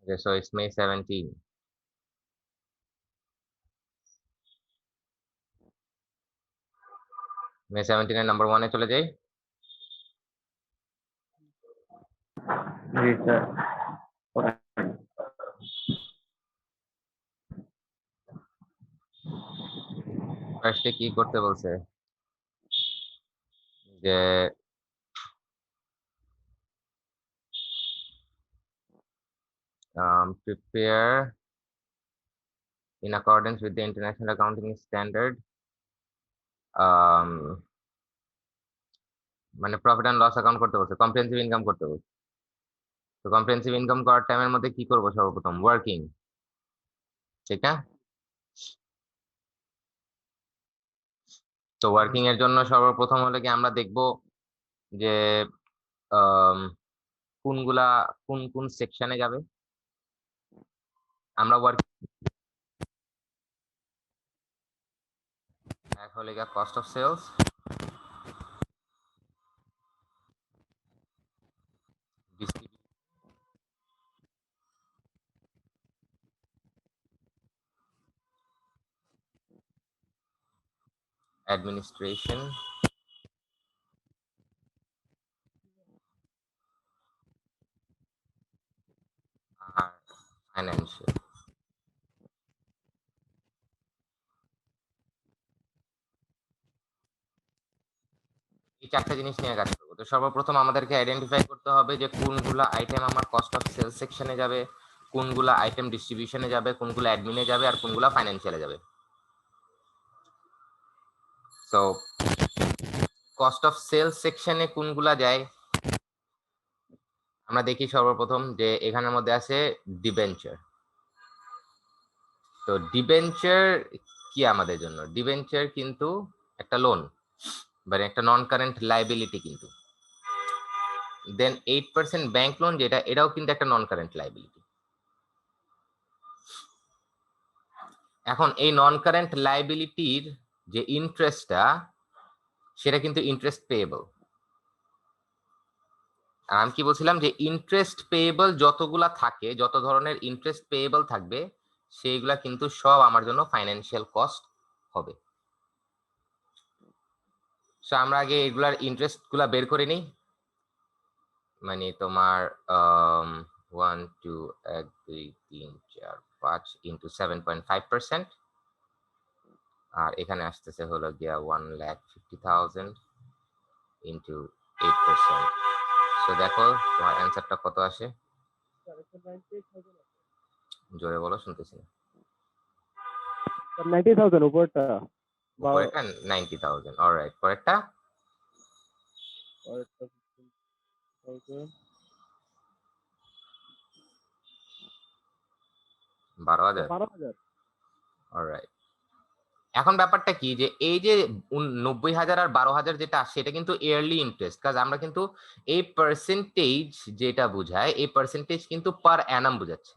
Okay, so it's May 17. May 17 এর number 1 এ চলে যাই। জি স্যার। ফার্স্টে কি করতে বলছে যে prepare in accordance with the international accounting standard মানে প্রফিট এন্ড লস অ্যাকাউন্ট করতে বলছে, কম্প্রিহেনসিভ ইনকাম করতে বলছে। তো কম্প্রিহেনসিভ ইনকাম করার টাইমের মধ্যে কি করব সর্বপ্রথম? ওয়ার্কিং, ঠিক না? তো ওয়ার্কিং এর জন্য সর্বপ্রথম হলে কি আমরা দেখব যে কোনগুলা কোন কোন সেকশনে যাবে। আমরা ওয়ার্কিং এক হলে গিয়ে কস্ট অফ সেলস, অ্যাডমিনিস্ট্রেশন আর ফাইন্যান্সিয়াল। এই চারটা জিনিস নিয়ে কাজ করবো। তো সর্বপ্রথম আমাদেরকে আইডেন্টিফাই করতে হবে যে কোনগুলা আইটেম আমার কস্ট অফ সেলস সেকশনে যাবে, কোনগুলা আইটেম ডিস্ট্রিবিউশনে যাবে, কোনগুলা অ্যাডমিনে যাবে, আর কোনগুলা ফাইন্যান্সিয়ালে যাবে। সো কস্ট অফ সেলস সেকশনে কোনগুলা যায় আমরা দেখি সর্বপ্রথম যে এখানের মধ্যে আছে ডিবেঞ্চার। তো ডিবেঞ্চার কি আমাদের জন্য? ডিবেঞ্চার কিন্তু একটা লোন, মানে একটা নন কারেন্ট লাইবিলিটি কিন্তু। দেন 8% ব্যাংক লোন যেটা, এটাও কিন্তু একটা নন কারেন্ট লাইবিলিটি। এখন এই নন কারেন্ট লাইবিলিটির যে ইন্টারেস্টটা, সেটা কিন্তু ইন্টারেস্ট পেয়েবল। আমি কি বলছিলাম যে ইন্টারেস্ট পেয়েবল যতগুলা থাকে, যত ধরনের ইন্টারেস্ট পেয়েবল থাকবে, সেইগুলা কিন্তু সব আমার জন্য ফাইন্যান্সিয়াল কস্ট হবে। সো আমরা আগে এগুলার ইন্টারেস্ট গুলা বের করে নিই। মানে তোমার 1 2 1 2 3 4 5 ইন্টু 7.5%, আর এখানে আসতেছে হলো গিয়া 1,50,000 ইন্টু 8%। সো দেখো তোমার অ্যান্সারটা কত আসে, জোরে বলো, শুনতেছি না। 90,000 উপরটা। উপরেরটা 90,000। অলরাইট, পরেরটা পরেরটা 15,000। 12,000। 12,000। অলরাইট, এখন ব্যাপারটা কি যে এই যে 90,000 আর 12,000 যেটা আসছে, এটা কিন্তু ইয়ারলি ইন্টারেস্ট। কাজ আমরা কিন্তু এই পার্সেন্টেজ যেটা বুঝায়, এই পার্সেন্টেজ কিন্তু পার অ্যানাম বুঝাচ্ছে,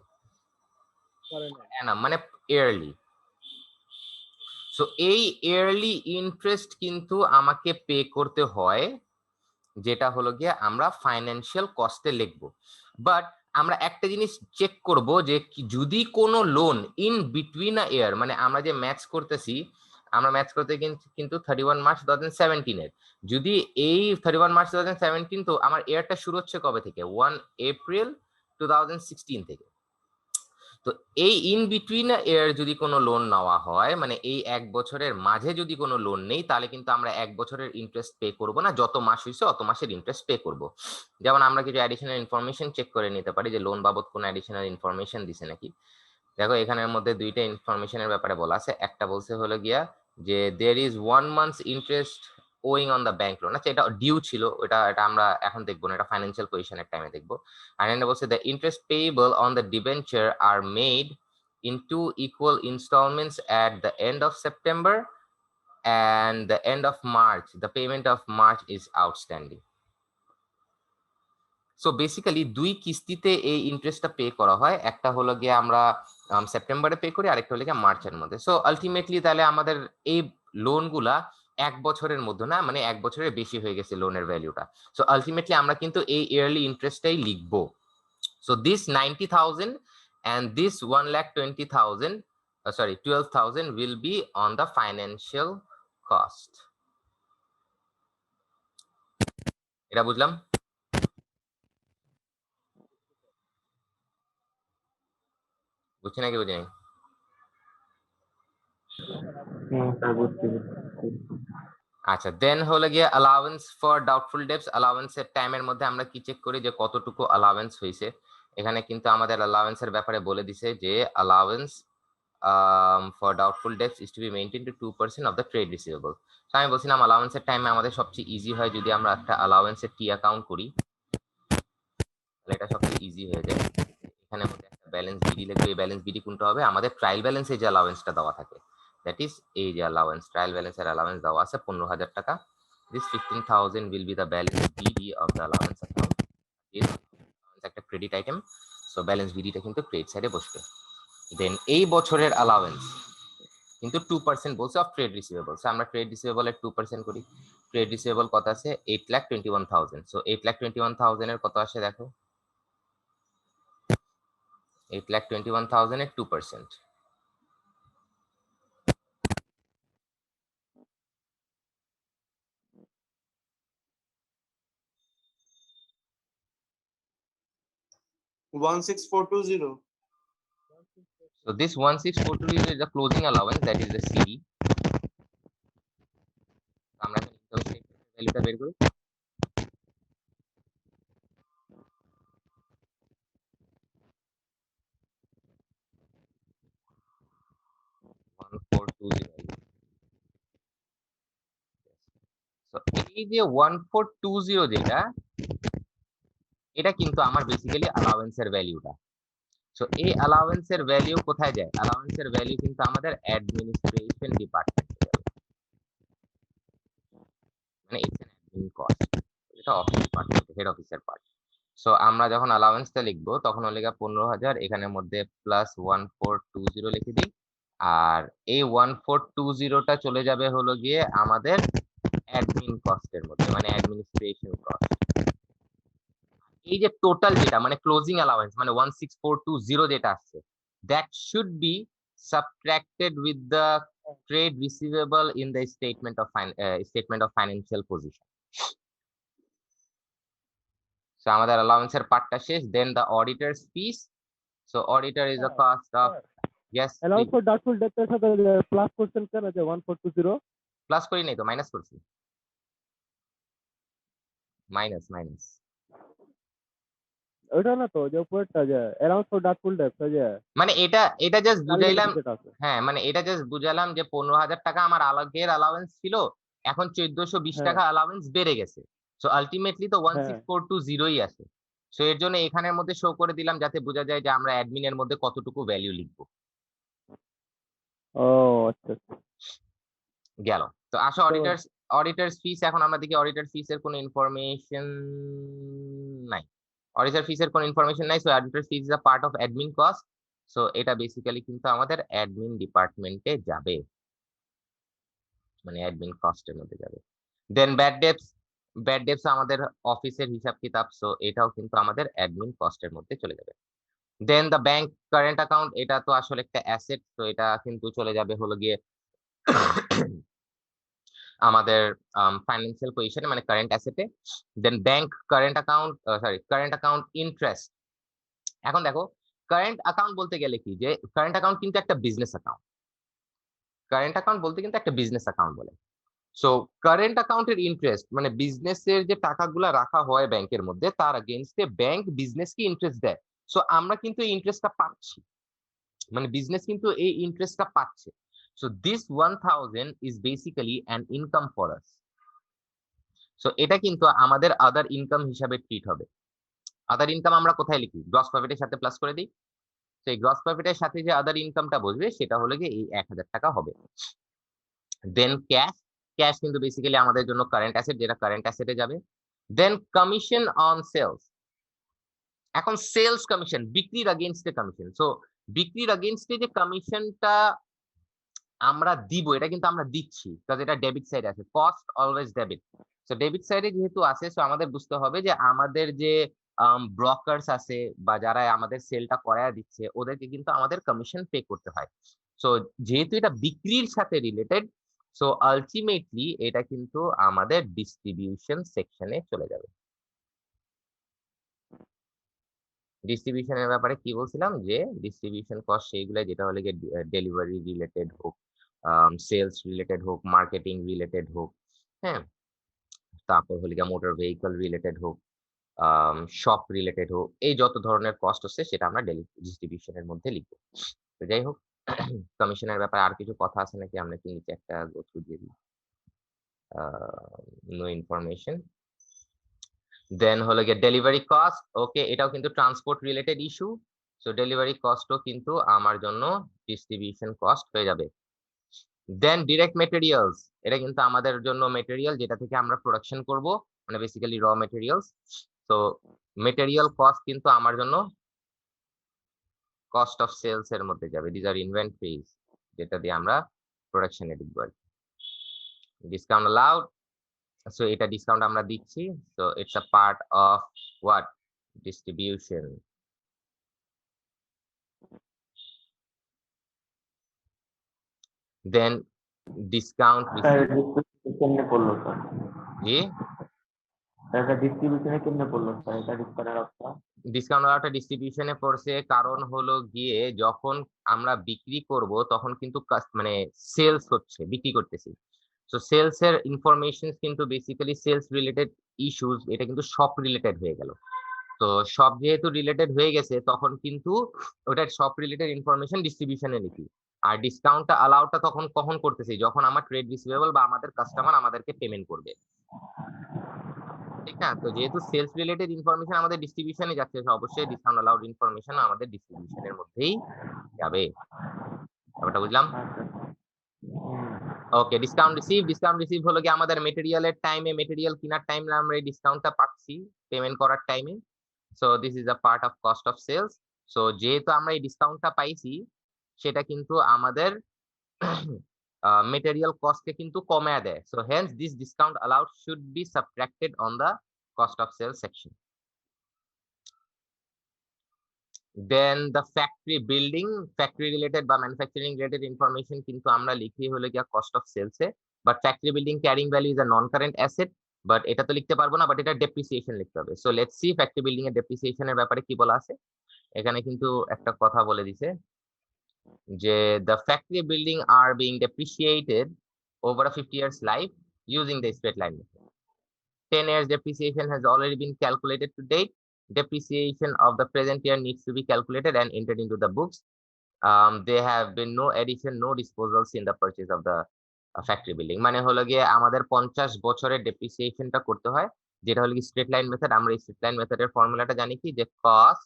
অ্যানাম মানে ইয়ারলি। সো এই ইয়ারলি ইন্টারেস্ট কিন্তু আমাকে পে করতে হয়, যেটা হলো গিয়ে আমরা ফাইন্যান্সিয়াল কস্টে লিখবো। বাট আমরা একটা জিনিস চেক করব যে যদি কোনো লোন ইন বিটুইন আ ইয়ার, মানে আমরা যে ম্যাচ করতেছি, আমরা ম্যাচ করতে কিন্তু 31 মার্চ 2017 এর, যদি এই 31 মার্চ 2017, তো আমার ইয়ারটা শুরু হচ্ছে কবে থেকে? 1 এপ্রিল 2016 থেকে। তো এই ইন বিটুইন এর যদি কোনো লোন নেওয়া হয়, মানে এই এক বছরের মাঝে যদি কোনো লোন নেই, তাহলে কিন্তু আমরা এক বছরের ইন্টারেস্ট পে করব না, যত মাস হয়েছে অত মাসের ইন্টারেস্ট পে করব। যেমন আমরা কিছু অ্যাডিশনাল ইনফরমেশন চেক করে নিতে পারি যে লোন বাবদ কোনো অ্যাডিশনাল ইনফরমেশন দিছে নাকি। দেখো এখানের মধ্যে দুইটা ইনফরমেশনের ব্যাপারে বলা আছে। একটা বলছে হলো গিয়া যে there is 1 months interest owing on the bank loan. আচ্ছা, এটা ডিউ ছিল, এটা আমরা এখন দেখবো না, এটা ফাইন্যান্সিয়াল পজিশনের টাইমে দেখবো। আর এখানে বলছে the interest payable on the debenture are made in two equal installments at the end of September and the end of March. The payment of March is outstanding. So basically দুই কিস্তিতে এই ইন্টারেস্টটা pay করা হয়। একটা হলো গিয়ে আমরা সেপ্টেম্বরে পে করি, আরেকটা হলো গিয়ে মার্চের মধ্যে। সো আলটিমেটলি তাহলে আমাদের এই লোনগুলা এক বছরের মধ্যে না, মানে এক বছরের বেশি হয়ে গেছে লোনের ভ্যালুটা। সো আলটিমেটলি আমরা কিন্তু এই ইয়ারলি ইন্টারেস্টটাই লিখবো। So this 90,000 and this 1,20,000, sorry, 12,000 will be on the financial cost. এটা বুঝলাম? বুঝছি নাকি বুঝি নাই? স্যার বুঝছি। আচ্ছা, দেন হলো গিয়ে allowance for doubtful dates. Allowance এর টাইমের মধ্যে আমরা কি চেক করি যে কতটুকু অ্যালাউন্স হয়েছে। এখানে কিন্তু আমাদের অ্যালাউন্স এর ব্যাপারে বলে দিছে যে allowance for doubtful debts is to be maintain to 2% of the trade receivable. তো আমি বলছিলাম অ্যালাউন্স এর টাইমে আমাদের সবচেয়ে ইজি হয় যদি আমরা একটা অ্যালাউন্স এর টি অ্যাকাউন্ট করি, তাহলে এটা সবচেয়ে ইজি হয়ে যায়। এখানে মধ্যে একটা ব্যালেন্স বিডি লিখবে। এই ব্যালেন্স বিডি কোনটা হবে? আমাদের ট্রায়াল ব্যালেন্সে যে অ্যালাউন্সটা দেওয়া থাকে, দ্যাট ইজ এই যে অ্যালাউন্স, ট্রায়াল ব্যালেন্সের অ্যালাউন্স দেওয়া আছে 15,000 টাকা। This 15,000 will be the balance BD of the allowance account. Is একটা ক্রেডিট আইটেম, সো ব্যালেন্স বিডিটা কিন্তু ক্রেডিট সাইডে বসবে। দেন এই বছরের অ্যালাউন্স কিন্তু 2% বলছে অফ ট্রেড রিসিভেবল। সো আমরা ট্রেড রিসিভেবল এর 2% করি। ট্রেড রিসিভেবল কত আছে? 8,21,000। সো 8,21,000 এর কত আসে দেখো? 8,21,000 এর 2%। $16,420. So this 1642 is the closing allowance, that is the CD. আমরা ইনকাম স্টেটমেন্টের ভ্যালুটা বের করি। এই যে 1420 যেটা, এটা কিন্তু আমার বেসিক্যালি অ্যালাউন্সের ভ্যালুটা। সো এই অ্যালাউন্সের ভ্যালু কোথায় যায়? অ্যালাউন্সের ভ্যালু কিন্তু আমাদের অ্যাডমিনিস্ট্রেশন ডিপার্টমেন্টে যাবে, মানে ইটস অ্যান অ্যাডমিন কস্ট। এটা অফিস ডিপার্টমেন্ট, হেড অফিসের পার্ট। সো আমরা যখন অ্যালাউন্সটা লিখবো তখন হলো 15,000, এখানের মধ্যে প্লাস 1420 লিখে দিই। আর এই 1420টা চলে যাবে হলো গিয়ে আমাদের অ্যাডমিন কস্টের মধ্যে, মানে অ্যাডমিনিস্ট্রেশন কস্ট। এই যে টোটাল যেটা মানে ক্লোজিং অ্যালাউন্স মানে 16420 যেটা আসছে, that should be subtracted with the trade receivable in the statement of financial position. So আমাদের অ্যালাউন্সের পার্টটা শেষ। Then the auditors fees. So auditor is the cost of, yes allowance for doubtful debts এর সাথে plus করছেন কেন যে 1420? Plus করি নাই তো, মাইনাস করছি। মাইনাস মাইনাস ওইটা না তো যে উপরেরটা যে অ্যালাউন্স ফর ডাউটফুল ডেটস ওই যে মানে এটা জাস্ট বুঝাইলাম। যেটা আছে। হ্যাঁ, মানে এটা জাস্ট বুঝালাম যে 15,000 টাকা আমার আগের অ্যালাউন্স ছিল, এখন 1420 হ্যাঁ। টাকা অ্যালাউন্স বেড়ে গেছে। সো আলটিমেটলি তো হ্যাঁ। 16420ই আছে। সো এর জন্য এখানের মধ্যে শো করে দিলাম যাতে বোঝা যায় যে আমরা অ্যাডমিনের মধ্যে কতটুকু ভ্যালু লিখবো। ও আচ্ছা আচ্ছা। গেল। তো আসো অডিটরস ফিস। এখন আমরা দেখি অডিটর ফিস এর কোনো ইনফরমেশন নাই। অডিটর ফিস এর কোনো ইনফরমেশন নাই। So auditor fees is a part of admin cost. So এটা বেসিক্যালি কিন্তু আমাদের অ্যাডমিন ডিপার্টমেন্টে যাবে, মানে অ্যাডমিন কস্টের মধ্যে যাবে। দেন ব্যাড ডেপস আমাদের অফিসের হিসাব কিতাব। সো এটাও কিন্তু আমাদের অ্যাডমিন কস্টের মধ্যে চলে যাবে। Then the bank current account, এটা তো আসলে একটা অ্যাসেট, তো এটা কিন্তু চলে যাবে হলো গিয়ে আমাদের ফাইন্যান্সিয়াল পজিশনে, মানে কারেন্ট অ্যাসেটে। Then bank current account, current account interest. এখন দেখো কারেন্ট অ্যাকাউন্ট বলতে গেলে কি, যে কারেন্ট অ্যাকাউন্ট কিন্তু একটা বিজনেস অ্যাকাউন্ট। কারেন্ট অ্যাকাউন্ট বলতে কিন্তু একটা বিজনেস অ্যাকাউন্ট বলে। সো কারেন্ট অ্যাকাউন্টের ইন্টারেস্ট মানে বিজনেসের যে টাকাগুলো রাখা হয় ব্যাংকের মধ্যে, তার এগেইনস্টে ব্যাংক বিজনেসকে ইন্টারেস্ট দেয়। সো আমরা কিন্তু এই ইন্টারেস্টটা পাচ্ছি, মানে বিজনেস কিন্তু এই ইন্টারেস্টটা পাচ্ছে। So this 1000 is basically an income for us. So এটা কিন্তু আমাদের আদার ইনকাম হিসাবে ট্রিট হবে। আদার ইনকাম আমরা কোথায় লিখি? গ্রস প্রফিটের সাথে প্লাস করে দিই। সেই গ্রস প্রফিটের সাথে যে আদার ইনকামটা বসবে সেটা হলো গিয়ে এই 1000 টাকা হবে। দেন ক্যাশ কিন্তু বেসিক্যালি আমাদের জন্য কারেন্ট অ্যাসেট, যেটা কারেন্ট অ্যাসেটে যাবে। দেন কমিশন অন সেলস। এখন সেলস কমিশন, বিক্রির এগেইনস্টে কমিশন। সো বিক্রির এগেইনস্টে যে কমিশনটা আমরা দিব, এটা কিন্তু আমরা দিচ্ছি, কারণ এটা ডেবিট সাইড আছে। Cost always debit. So debit সাইডে যেহেতু আছে, সো আমাদের বুঝতে হবে যে আমাদের যে ব্রোকারস আছে বা যারা আমাদের সেলটা করায় দিচ্ছে ওদেরকে কিন্তু আমাদের কমিশন পে করতে হয়। সো যেহেতু এটা বিক্রির সাথে রিলেটেড, সো আলটিমেটলি এটা কিন্তু আমাদের ডিস্ট্রিবিউশন সেকশনে চলে যাবে। ডিস্ট্রিবিউশনের ব্যাপারে কি বলছিলাম যে ডিস্ট্রিবিউশন কস্ট সেইগুলো যেটা হলো গিয়ে ডেলিভারি রিলেটেড হোক, সেলস রিলেটেড হোক, মার্কেটিং রিলেটেড হোক, হ্যাঁ, তারপর হলো গিয়ে মোটর ভেহিকল রিলেটেড হোক, শপ রিলেটেড হোক, এই যত ধরনের কস্ট হচ্ছে সেটা আমরা ডিস্ট্রিবিউশনের মধ্যে লিখবো। তো যাই হোক, কমিশনের ব্যাপারে আর কিছু কথা আছে নাকি? আমরা কি নিচে একটা গো থ্রু দিয়ে দিই? No information. দেন হলো গিয়ে ডেলিভারি কস্ট। ওকে, এটাও কিন্তু transport related issue. So delivery কস্টও কিন্তু আমার জন্য ডিস্ট্রিবিউশন কস্ট হয়ে যাবে। দেন ডিরেক্ট মেটেরিয়ালস, এটা কিন্তু আমাদের জন্য মেটেরিয়াল যেটা থেকে আমরা প্রোডাকশন করব, মানে বেসিক্যালি র মেটেরিয়ালস। তো মেটেরিয়াল কস্ট কিন্তু আমার জন্য কস্ট অফ সেলস এর মধ্যে যাবে। দিস আর ইনভেন্টরিজ, যেটা দিয়ে আমরা প্রোডাকশনে লিখব আর কি। ডিসকাউন্ট অ্যালাউড, সো এটা ডিসকাউন্ট আমরা দিচ্ছি। So it's a part of what? Distribution. Then discount sir receive. ডিস্ট্রিবিউশনে কেমনে পড়লো স্যার? জি, স্যার এটা ডিস্ট্রিবিউশনে কেমনে পড়লো স্যার, এটা ডিসকাউন্টের অবস্থা? ডিসকাউন্ট অ্যালাউডটা ডিস্ট্রিবিউশনে পড়ছে কারণ হলো গিয়ে যখন আমরা বিক্রি করব তখন কিন্তু মানে সেলস হচ্ছে, বিক্রি করতেছি। সো সেলস এর ইনফরমেশন কিন্তু বেসিক্যালি সেলস রিলেটেড ইস্যুস, এটা কিন্তু শপ রিলেটেড হয়ে গেল। তো সব যেহেতু রিলেটেড হয়ে গেছে তখন কিন্তু ওটার সব রিলেটেড ইনফরমেশন ডিস্ট্রিবিউশনে লিখি। আর ডিসকাউন্টটা অ্যালাউডটা তখন কখন করতেছি? যখন আমার ট্রেড রিসিভেবল বা আমাদের কাস্টমার আমাদেরকে পেমেন্ট করবে। ঠিক না? তো যেহেতু সেলস রিলেটেড ইনফরমেশন আমাদের ডিস্ট্রিবিউশনে যাচ্ছে, অবশ্যই ডিসকাউন্ট অ্যালাউড ইনফরমেশন আমাদের ডিস্ট্রিবিউশনের মধ্যেই যাবে। ব্যাপারটা বুঝলাম? আচ্ছা। ওকে, ডিসকাউন্ট রিসিভ হলো গিয়ে আমাদের মেটেরিয়ালের টাইমে, মেটেরিয়াল কেনার টাইমে আমরা এই ডিসকাউন্টটা পাচ্ছি পেমেন্ট করার টাইমে। So this is a part of cost of sales. So যেহেতু আমরা এই ডিসকাউন্টটা পাইছি সেটা কিন্তু আমাদের মেটেরিয়াল কস্টকে কিন্তু কমায় দেয়। So hence this discount allowed should be subtracted on the cost of sales section. Then the factory building, factory related বা ম্যানুফ্যাকচারিং রিলেটেড ইনফরমেশন কিন্তু আমরা লিখি হলো গিয়া কস্ট অফ সেলস এ। But factory building carrying value is a non current asset, but এটা তো লিখতে পারবো না, বাট এটা ডেপ্রিসিয়েশন লিখতে হবে। So let's see factory building এর ডেপ্রিসিয়েশনের ব্যাপারে কি বলা আছে। এখানে কিন্তু একটা কথা বলে দিছে যে the factory building are being depreciated over a 50 years life using the straight line method. 10 years depreciation has already been calculated to date. Depreciation of the present year needs to be calculated and entered into the books. There have been no addition, no disposals in the purchase of the factory building. মানে হলো গিয়ে আমাদের 50 বছরের ডেপ্রিসিয়েশনটা করতে হয়, যেটা হলো কি স্ট্রেট লাইন মেথড। আমরা এই স্ট্রেট লাইন মেথডের ফর্মুলাটা জানি কি, যে cost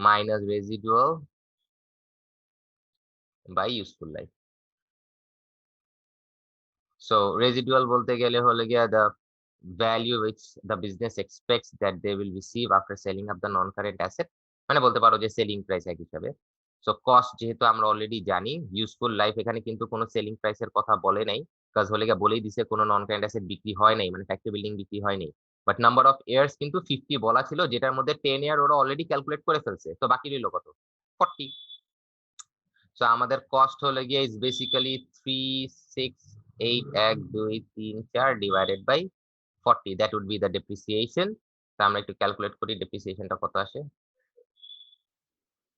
minus residual by useful life. So residual বলতে গেলে হলো গিয়া the value which the business expects that they will receive after selling up the non-current asset, মানে বলতে পারো যে সেলিং প্রাইস এক হিসাবে। সো কস্ট যেহেতু আমরা অলরেডি জানি, ইউজফুল লাইফ এখানে কিন্তু কোনো সেলিং প্রাইসের কথা বলে নাই, কাজ হলে গিয়া বলেই দিছে কোনো নন কারেন্ট অ্যাসেট বিক্রি হয় নাই, মানে ফ্যাক্টরি বিল্ডিং বিক্রি হয় নাই। বাট নাম্বার অফ ইয়ার্স কিন্তু 50 বলা ছিল, যেটার মধ্যে 10 ইয়ার ওরা অলরেডি ক্যালকুলেট করে ফেলছে। তো বাকি রইল কত? 40। সো আমাদের কস্ট হলো গিয়ে is basically 3681234 divided by 40, that would be the depreciation. তো আমরা একটু ক্যালকুলেট করি ডেপ্রিসিয়েশনটা কত আসে।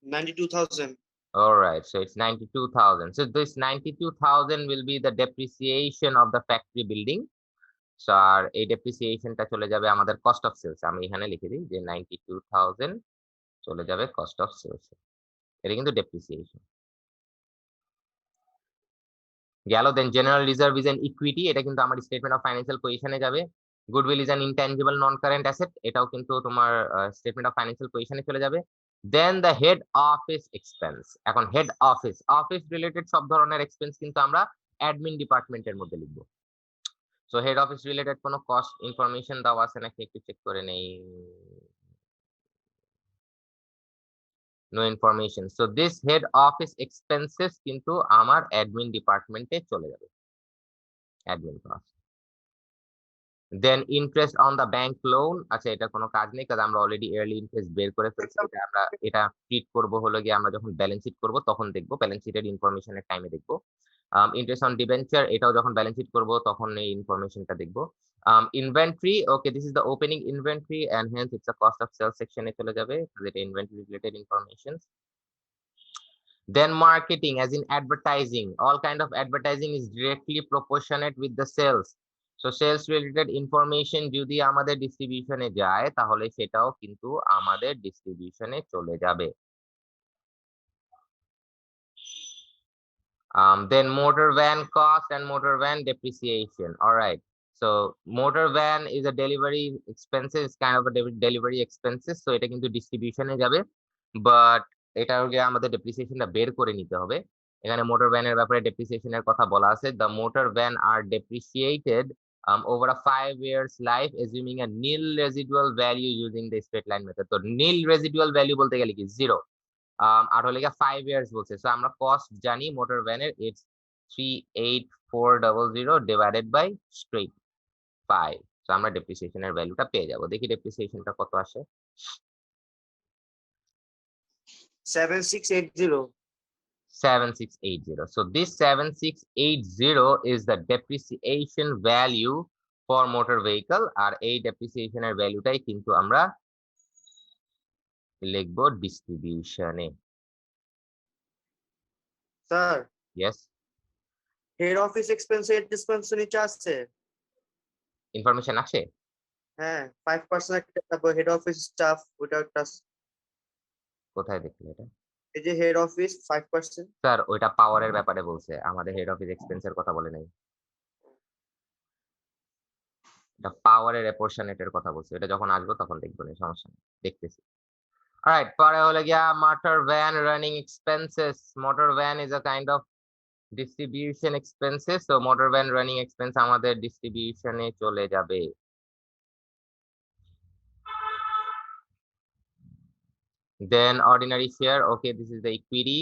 92,000. Alright, so it's 92,000. So this 92,000 will be the depreciation of the factory building. So আর এই ডেপ্রিসিয়েশনটা চলে যাবে আমাদের কস্ট অফ সেলস। আমি এখানে লিখে দিই যে 92,000 চলে যাবে কস্ট অফ সেলস। এটা কিন্তু ডেপ্রিসিয়েশন গেল। Then general reserve is an equity, এটা কিন্তু আমার স্টেটমেন্ট অফ ফাইন্যান্সিয়াল পজিশনে যাবে। Goodwill is an intangible non current asset, এটাও কিন্তু তোমার স্টেটমেন্ট অফ ফাইন্যান্সিয়াল পজিশনে চলে যাবে। Then the head office expense. এখন হেড অফিস, অফিস রিলেটেড সব ধরনের এক্সপেন্স কিন্তু আমরা অ্যাডমিন ডিপার্টমেন্টের মধ্যে লিখবো। সো হেড অফিস রিলেটেড কোনো কস্ট ইনফরমেশন দেওয়া আছে নাকি একটু চেক করে নেই। No information. So this head office expenses কিন্তু আমার অ্যাডমিন ডিপার্টমেন্টে চলে যাবে, admin cost. Then interest on the bank loan, আচ্ছা এটা কোনো কাজ নেই কারণ আমরা অলরেডি ইয়ারলি ইন্টারেস্ট বের করে ফেলছি। এটা ট্রিট করব হলো গিয়ে আমরা যখন ব্যালেন্স শিট করব তখন দেখব, ব্যালেন্স শিটের ইনফরমেশনের টাইমে দেখব। ইন্টারেস্ট অন ডিবেঞ্চার এটাও যখন ব্যালেন্স শিট করব তখন এই ইনফরমেশনটা দেখব। Inventory, okay this is the opening inventory and hence it's a cost of sales সেকশনে চলে যাবে, যেটা inventory related information. Then marketing, as in advertising, all kind of advertising is directly proportionate with the sales. So sales related information যদি আমাদের ডিস্ট্রিবিউশনে যায় তাহলে সেটাও কিন্তু আমাদের ডিস্ট্রিবিউশনে চলে যাবে। Then motor van cost and motor van depreciation. All right. So motor van is a delivery expenses, it's kind of a delivery expenses. So এটা কিন্তু ডিস্ট্রিবিউশনে যাবে, বাট এটা হলে আমাদের ডেপ্রিসিয়েশনটা বের করে নিতে হবে। এখানে মোটর ভ্যানের ব্যাপারে ডেপ্রিসিয়েশনের কথা বলা আছে। The motor van are depreciated over a 5 years life assuming a nil residual value using the straight line method. তো nil residual value বলতে গেলে কি জিরো, আর হলে গিয়ে 5 ইয়ার্স বলছে। সো আমরা কস্ট জানি মোটর ভ্যানের, it's 38400 divided by straight 5। So আমরা ডেপ্রিসিয়েশনের ভ্যালুটা পেয়ে যাব। দেখি ডেপ্রিসিয়েশনটা কত আসে। 7680. 7680. So this 7680 is the depreciation value for motor vehicle, আর এই ডেপ্রিসিয়েশনের ভ্যালুটাই কিন্তু আমরা লিখবো ডিস্ট্রিবিউশনে। স্যার, ইয়েস, হেড অফিস এক্সপেন্সের ডিসপেন্স নিচে আছে। ইনফরমেশন আছে। হ্যাঁ, 5% একটা তারপর হেড অফিস স্টাফ, ওটা একটা। কোথায় দেখলে এটা? এই যে হেড অফিস 5%। স্যার ওইটা পাওয়ারের ব্যাপারে বলছে, আমাদের হেড অফিস এক্সপেন্সের কথা বলে নাই। এটা পাওয়ারের অ্যাপরশনেটের কথা বলছে, এটা যখন আসবো তখন দেখবো না, সমস্যা নেই, দেখতেছি। অলরাইট, পরে হলো গিয়া motor van running expenses. Motor van is a kind of distribution expenses, so motor van running expense আমাদের ডিস্ট্রিবিউশনে চলে যাবে। Then ordinary share, okay, this is the equity.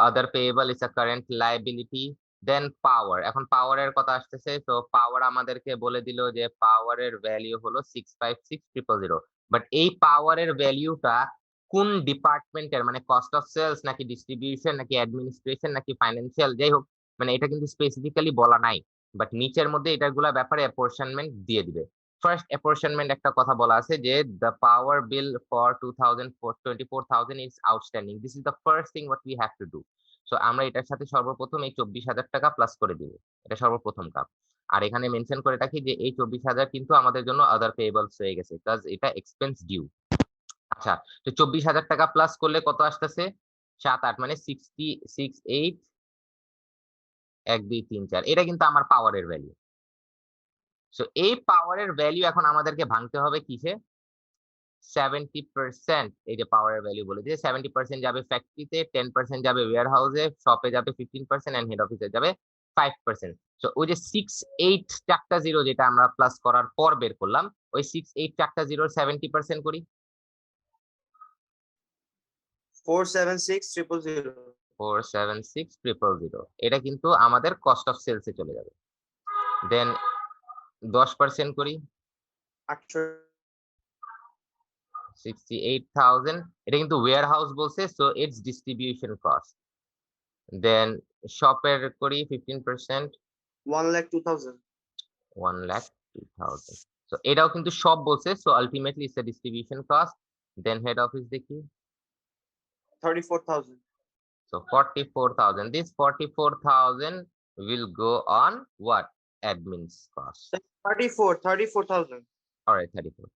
Other payable is a current liability. Then power, এখন পাওয়ারের কথা আসতেছে। তো পাওয়ার আমাদেরকে বলে দিল যে পাওয়ারের ভ্যালু হলো 656000, বাট এই পাওয়ারের ভ্যালুটা কোন ডিপার্টমেন্টের, মানে কস্ট অফ সেলস নাকি ডিস্ট্রিবিউশন নাকি অ্যাডমিনিস্ট্রেশন নাকি ফাইন্যান্সিয়াল, যাই হোক মানে এটা কিন্তু স্পেসিফিক্যালি বলা নাই, বাট নিচের মধ্যে এটাগুলা ব্যাপারে অ্যাপরশনমেন্ট দিয়ে দিবে। ফার্স্ট অ্যাপরশনমেন্ট একটা কথা বলা আছে যে the power bill for 24,000 is outstanding. This is the first thing what we have to do. So আমরা এটার সাথে সর্বপ্রথম এই 24,000 টাকা প্লাস করে দিব, এটা সর্বপ্রথম কাজ। আর এখানে মেনশন করে রাখি যে এই 24,000 কিন্তু আমাদের জন্য আদার পেয়েবলস হয়ে গেছে, বিকজ এটা এক্সপেন্স ডিউ। আচ্ছা, তো 24,000 টাকা প্লাস করলে কত আসতেছে? 7 8 মানে 68 1 2 3 4, এটা কিন্তু আমার পাওয়ারের ভ্যালু। সো এই পাওয়ারের ভ্যালু এখন আমাদেরকে ভাঙতে হবে কিসে? 70%। এই যে পাওয়ারের ভ্যালু বলে দিয়েছে 70% যাবে ফ্যাক্টরিতে, 10% যাবে ওয়্যার হাউসে, শপে যাবে 15% এন্ড হেড অফিসে যাবে 5%। সো ওই যে 68 চারটা জিরো যেটা আমরা প্লাস করার পর বের করলাম, ওই 68 চারটা জিরোর 70% করি 476000। 476000, এটা কিন্তু আমাদের কস্ট অফ সেলসে চলে যাবে। দেন 10% করি 68,000, এটা কিন্তু ওয়্যার হাউস বলছে, সো ইটস ডিস্ট্রিবিউশন কস্ট। দেন শপের করি 15%, 1,02,000। 1,02,000। সো এটাও কিন্তু সব বলছে, so ultimately it's a distribution cost. Then head office দেখি, 34,000। so 44,000. This 44,000 will go on what? Admin's cost. 34,000। All right, 34.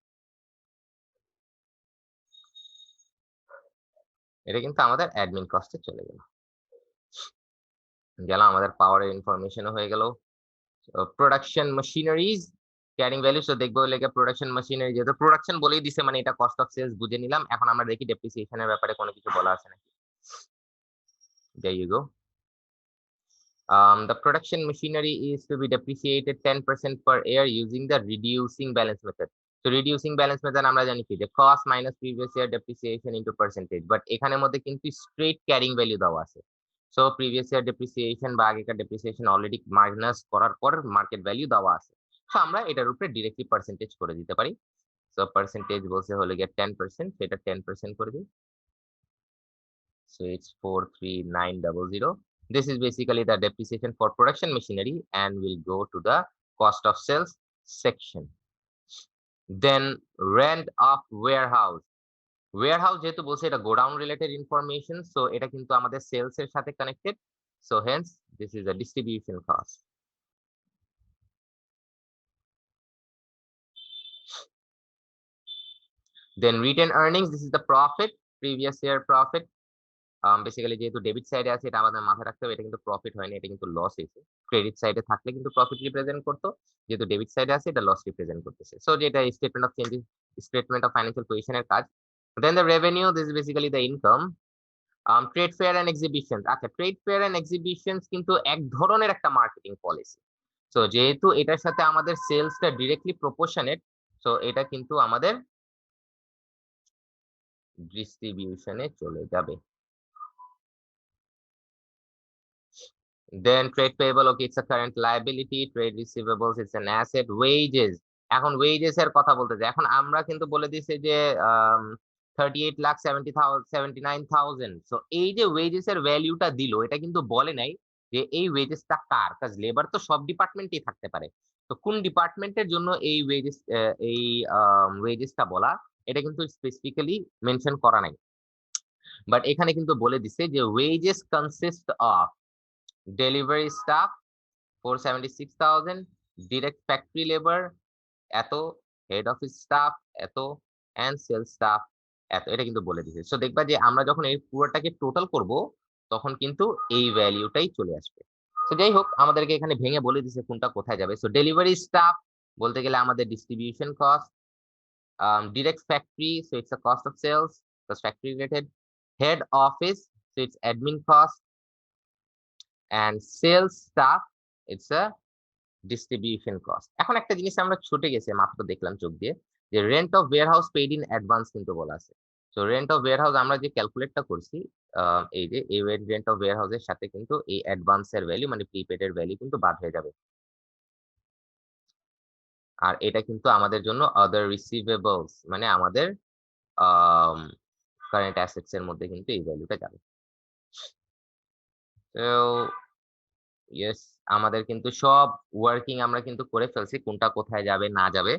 এটা কিন্তু আমাদের অ্যাডমিন কস্টে চলে গেল। আমাদের পাওয়ারের ইনফরমেশনও হয়ে গেল। Production machineries carrying value, so দেখবো লেগে প্রোডাকশন মেশিনারি, যেহেতু প্রোডাকশন বলেই দিছে মানে এটা কস্ট অফ সেলস বুঝে নিলাম। এখন আমরা দেখি ডেপ্রিসিয়েশনের ব্যাপারে কোনো কিছু বলা আছে নাকি। There you go. The production machinery is to be depreciated 10% per year using the reducing balance method. So reducing balance method আমরা জানি কি যে cost minus previous year depreciation into percentage, but এখানের মধ্যে কিন্তু straight carrying value দেওয়া আছে। So previous year depreciation বা আগেকার depreciation already minus করার পর market value দেওয়া আছে। সো আমরা এটার উপরে ডিরেক্টলি পার্সেন্টেজ করে দিতে পারি। সো পার্সেন্টেজ বলছে হলো গিয়ে 10%, সেটা 10% করে দিই। So it's 43900. This is basically the depreciation for production machinery and will go to the cost of sales section. Then rent of warehouse. Warehouse যেহেতু বলছে এটা গোডাউন রিলেটেড ইনফরমেশন, সো এটা কিন্তু আমাদের সেলস এর সাথে connected. So hence this is a distribution cost. Then retained earnings, this is the profit, previous year profit. Basically যেহেতু debit সাইডে আছে এটা আমাদের মাথায় রাখতে হবে, এটা কিন্তু প্রফিট হয়নি, এটা কিন্তু লস হয়েছে। ক্রেডিট সাইডে থাকলে কিন্তু প্রফিট রিপ্রেজেন্ট করতো, যেহেতু ডেবিট সাইডে আছে এটা লস রিপ্রেজেন্ট করতেছে। সো যেটা statement of changes, statement of financial পজিশনের কাজ। Then the revenue, this is basically the income. Trade fair and exhibition, আচ্ছা ট্রেড ফেয়ার এন্ড এক্সিবিশন কিন্তু এক ধরনের একটা মার্কেটিং পলিসি। সো যেহেতু এটার সাথে আমাদের সেলসটা ডিরেক্টলি প্রপোর্শনেট, সো এটা কিন্তু আমাদের ডিস্ট্রিবিউশনে চলে যাবে। Then trade payable, okay, it's a current liability. Trade receivables, it's an asset. Wages, এখন wages এর কথা বলতেছে। এখন আমরা কিন্তু বলে দিছি যে 38,70,000 সো এই যে ওয়েজেস এর ভ্যালুটা দিল, এটা কিন্তু বলে নাই যে এই ওয়েজেসটা কার, কাজ লেবার তো সব ডিপার্টমেন্টেই থাকতে পারে। তো কোন ডিপার্টমেন্টের জন্য এই ওয়েজেস, এই ওয়েজেসটা বলা, এটা কিন্তু স্পেসিফিক্যালি মেনশন করা নাই। বাট এখানে কিন্তু বলে দিছে যে wages consist of delivery staff 476,000, direct factory labour এত, হেড অফিস স্টাফ এত, এন্ড সেলস স্টাফ এত, এটা কিন্তু বলে দিছে। সো দেখবা যে আমরা যখন এই পুরোটাকে টোটাল করব তখন কিন্তু এই ভ্যালুটাই চলে আসবে। সো যাই হোক, আমাদেরকে এখানে ভেঙে বলে দিছে কোনটা কোথায় যাবে। সো ডেলিভারি স্টাফ বলতে গেলে আমাদের distribution cost, direct factory, so it's a cost of sales, plus factory related, head office, so it's admin cost, and sales staff, it's a distribution cost. এখন একটা জিনিস আমরা ছুটে গেছে, মাত্র দেখলাম চোখ দিয়ে, যে rent of warehouse paid in advance কিন্তু বলা আছে। সো রেন্ট অফ ওয়্যারহাউস আমরা যে ক্যালকুলেটটা করছি, এই যে এই রেন্ট অফ ওয়্যারহাউস এর সাথে কিন্তু এই অ্যাডভান্স এর ভ্যালু মানে প্রিপেড এর ভ্যালু কিন্তু বাদ হয়ে যাবে। আর এটা কিন্তু আমাদের জন্য আদার রিসিভেবলস মানে আমাদের কারেন্ট অ্যাসেটস এর মধ্যে কিন্তু এই ভ্যালুটা যাবে। তো ইয়েস, আমাদের কিন্তু সব ওয়ার্কিং আমরা কিন্তু করে ফেলছি, কোনটা কোথায় যাবে না যাবে।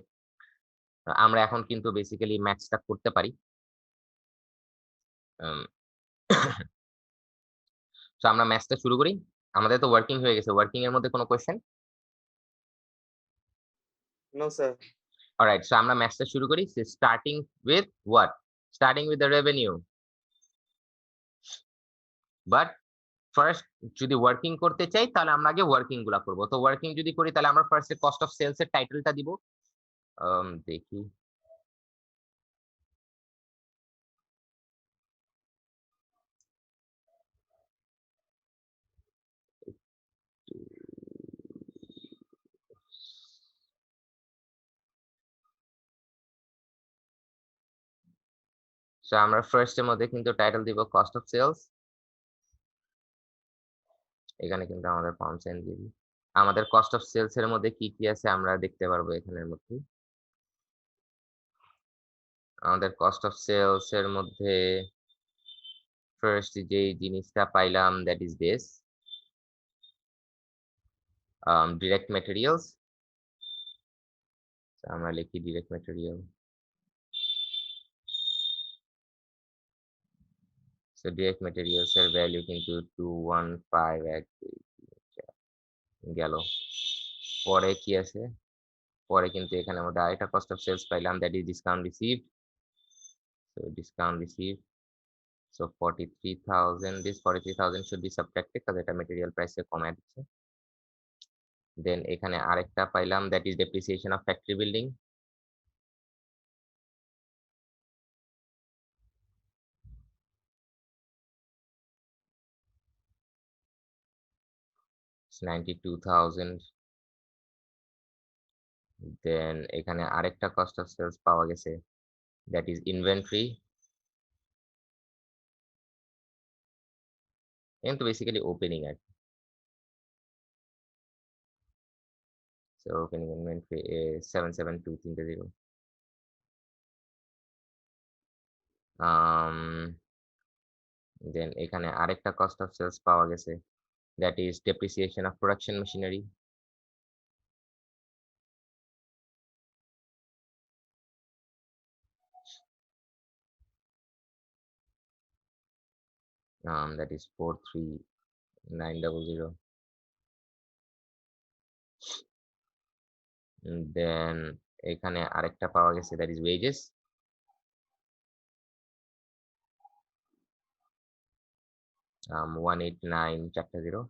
আমরা এখন কিন্তু বেসিক্যালি ম্যাথসটা করতে পারি। উম সো আমরা ম্যাথসটা শুরু করি। আমাদের তো ওয়ার্কিং হয়ে গেছে। ওয়ার্কিং এর মধ্যে কোনো question? No, sir. Alright, so আমরা ম্যাথসটা শুরু করি। Starting with what? Starting with the revenue. But first যদি ওয়ার্কিং করতে চাই তাহলে আমরা আগে ওয়ার্কিং গুলা করব। তো ওয়ার্কিং যদি করি তাহলে আমরা ফার্স্টে কস্ট অফ সেলস এর টাইটেলটা দিব। দেখি। সো আমরা ফার্স্ট এর মধ্যে কিন্তু টাইটেল দিব কস্ট অফ সেলস। এখানে কিন্তু আমাদের পাউন্ড সাইন দিয়ে দিই। আমাদের কস্ট অফ সেলস এর মধ্যে কি কি আছে আমরা দেখতে পারবো এখানের মধ্যে। আমাদের কস্ট অফ সেলস এর মধ্যে ফার্স্ট যে জিনিসটা পাইলাম that is this, direct materials. আমরা লিখি direct material. So direct materials এর ভ্যালু কিন্তু 215 গেল। পরে কি আছে? পরে কিন্তু এখানে মধ্যে আরেকটা কস্ট অফ সেলস পাইলাম that is discount received. So discount received, so 43,000, this 43,000 should be subtracted কারণ এটা ম্যাটেরিয়াল প্রাইসে কমায় দিচ্ছে। দেন এখানে আরেকটা পাইলাম that is depreciation of factory building. It's 92,000. দেন এখানে আরেকটা কস্ট অফ সেলস পাওয়া গেছে দ্যাট ইজ ইনভেন্টরি। কিন্তু বেসিক্যালি ওপেনিং আর কি। So opening inventory is 77230. Then এখানে আরেকটা cost of sales পাওয়া গেছে, that is depreciation of production machinery. That is 43900. Then এখানে আরেকটা পাওয়া গেছে, that is wages. Um, 18940.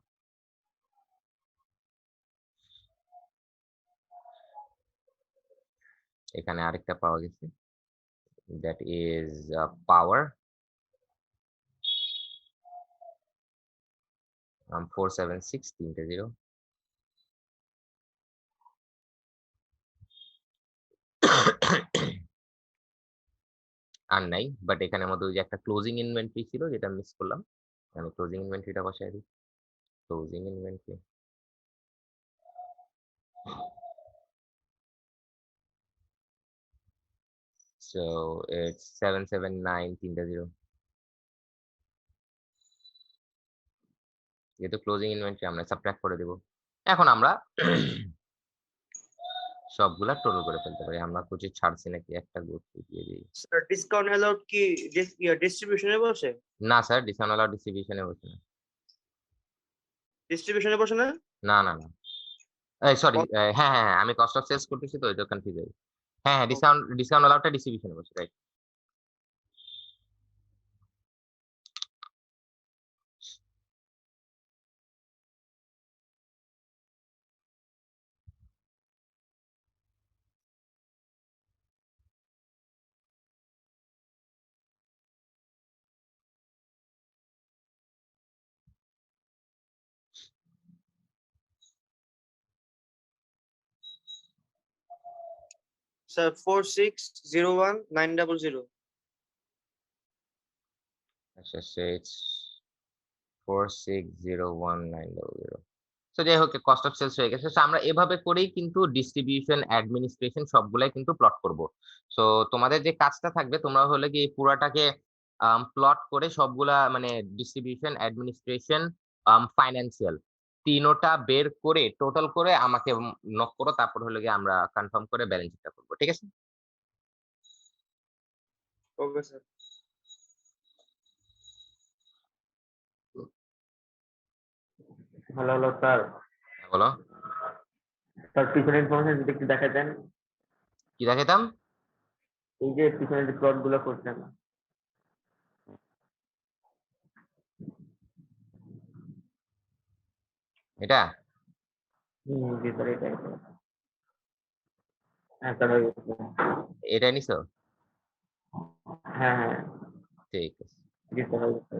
এখানে আরেকটা পাওয়া গেছে, that is power. 47630. আর নাই, বাট এখানের মধ্যে ওই যে একটা ক্লোজিং ইনভেন্টরি ছিল যেটা মিস করলাম, আমি ক্লোজিং ইনভেন্টরিটা বসাই দিই। Closing inventory, so it's 779300. যেহেতু ক্লোজিং ইনভেন্টরি আমরা সাবট্রাক্ট করে দেব। এখন আমরা সবগুলা টোটাল করে ফেলতে পারি। আমরা কিছু ছাড়ছি নাকি একটা গ্রুপ দিয়ে দিই। স্যার ডিসকাউন্ট অ্যালাউড কি ডিস্ট্রিবিউশনে বসে? না স্যার, ডিসকাউন্ট অ্যালাউড ডিস্ট্রিবিউশনে বসে না। ডিস্ট্রিবিউশনে বসে না? না, না, না। এই সরি, হ্যাঁ, আমি কস্ট অফ সেলস করতেছি তো এটা কনফিউজ হই। হ্যাঁ, ডিসকাউন্ট অ্যালাউডটা ডিস্ট্রিবিউশনে বসে, রাইট। স্যার 4601900। আচ্ছা, so it's 4601900. সো যাই হোক, কস্ট অফ সেলস হয়ে গেছে। সো আমরা এভাবে করেই কিন্তু ডিস্ট্রিবিউশন, অ্যাডমিনিস্ট্রেশন সবগুলাই কিন্তু প্লট করব। সো তোমাদের যে কাজটা থাকবে, তোমরা হলে কি পুরাটাকে প্লট করে সবগুলা মানে ডিস্ট্রিবিউশন, অ্যাডমিনিস্ট্রেশন, ফাইন্যান্সিয়াল তিনোটা বের করে টোটাল করে আমাকে নক করো, তারপর হলো গিয়ে আমরা কনফার্ম করে ব্যালেন্স শিটটা করব। ঠিক আছে? Okay sir. Hello hello sir, বলো, স্যার পিছনের ইনফরমেশন যদি একটু দেখাতেন। কি দেখাইতাম? এই যে পিছনে যে প্লট গুলো করছেন। এটা জি স্যার, এটাই। হ্যাঁ স্যার, হয়ে গেছে। এটা নিছো? হ্যাঁ হ্যাঁ, ঠিক আছে। জি স্যার, হয়ে গেছে।